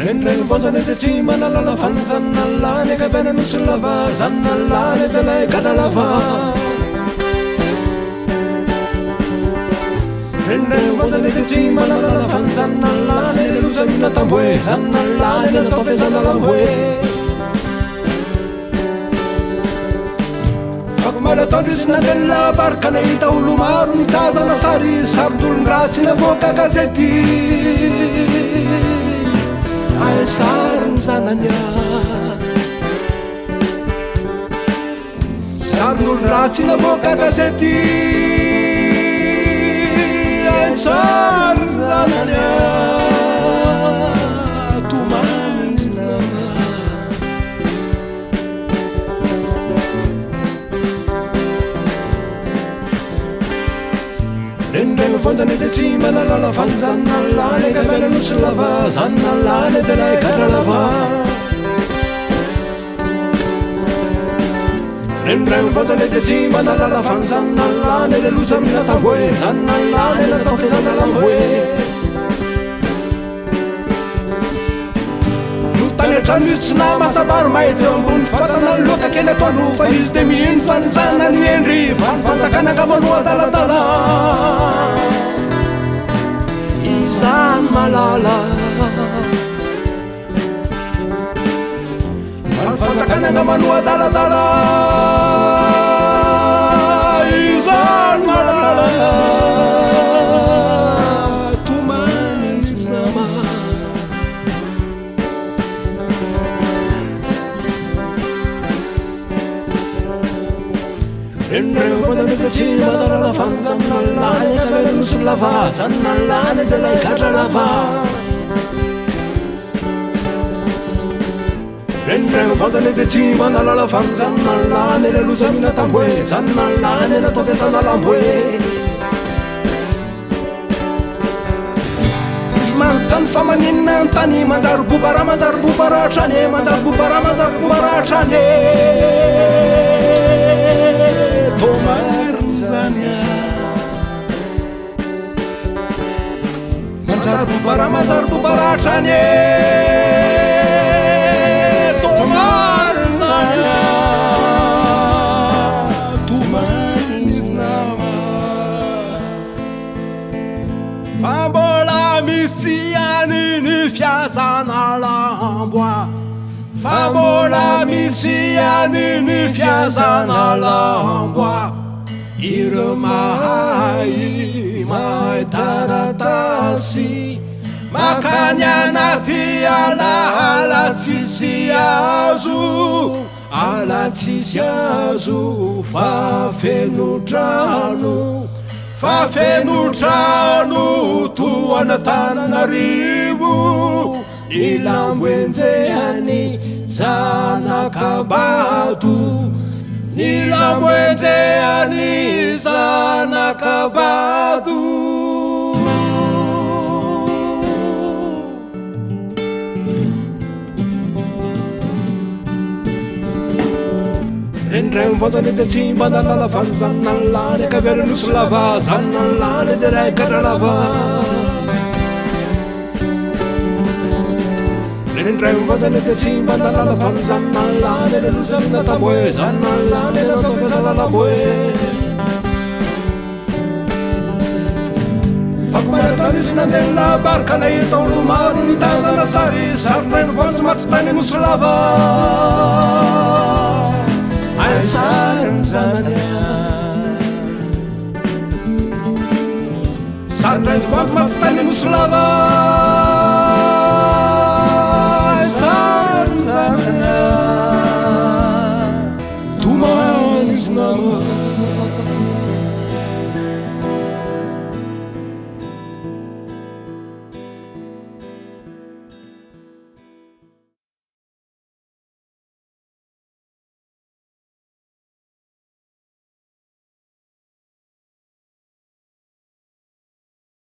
Rendragny vonjany dia tsy manalala fanjanona lany akaviana nosy lava zanona lany dia lay gana lava Rendragny vonjany dia tsy manalala fanjanona lany loza mihina tamboe zanona lany natao fiazana lamboe Malatondry nandeha labarika nahita olo maro mitazana sary saron-dolon-dratsy navoaka gazety ae sariny zanany saron-dolon-dratsy navoaka gazety ae sariny zanany Rendragny vonjany dia tsy manalala fanjanona lany akaviana nosy lava zanona lany dia lay gana lava Rendragny vonjany dia tsy manalala fanjanona lany le loza amina tamboe zanona lany natao fiazana lamboe Tany an-trano izy tsy namasabary mahita eo ambony fatana loaka kely atoandro fa izy dia mihino fa ny zanany endry fanifantakana manoa adaladala izany malala fanifantakana manoa adaladala izany malala Rendragny vonjany dia tsy manalala fanjanona lany akaviana nosy lava zanona lany dia lay gana lava Rendragny vonjany dia tsy manalala fanjanona lany le loza mihina tamboe zanona lany natao fiazana lamboe Izy manontany fa maninona antany manjary bobara hatrany manjary bobara hatrany Tomariny zany manjary bobara hatrany Tomariny zany Tomariny izy nama Fa mbola misy aniny fiazana lamboa Fa mbola misy aniny fiazana lamboa Ireo mahay taratasy Makany anaty ala tsisy azo fafeno trano toana Tananarivo Nilamboenjehany zanakabato Nilamboenjehany zanakabato Rendragny vonjany dia tsy manalala fanjanona lany akaviana nosy lava zanona lany dia lay gana lava Rendragny vonjany dia tsy manalala fanjanona lany le loza amina tamboe zanona lany natao fiazana lamboe Malatondry izy nandeha labarika nahita olo maro mitazana sary saronay vonjy maty-tany nosy lava ae sariny zanany saronay vonjy maty-tany nosy lava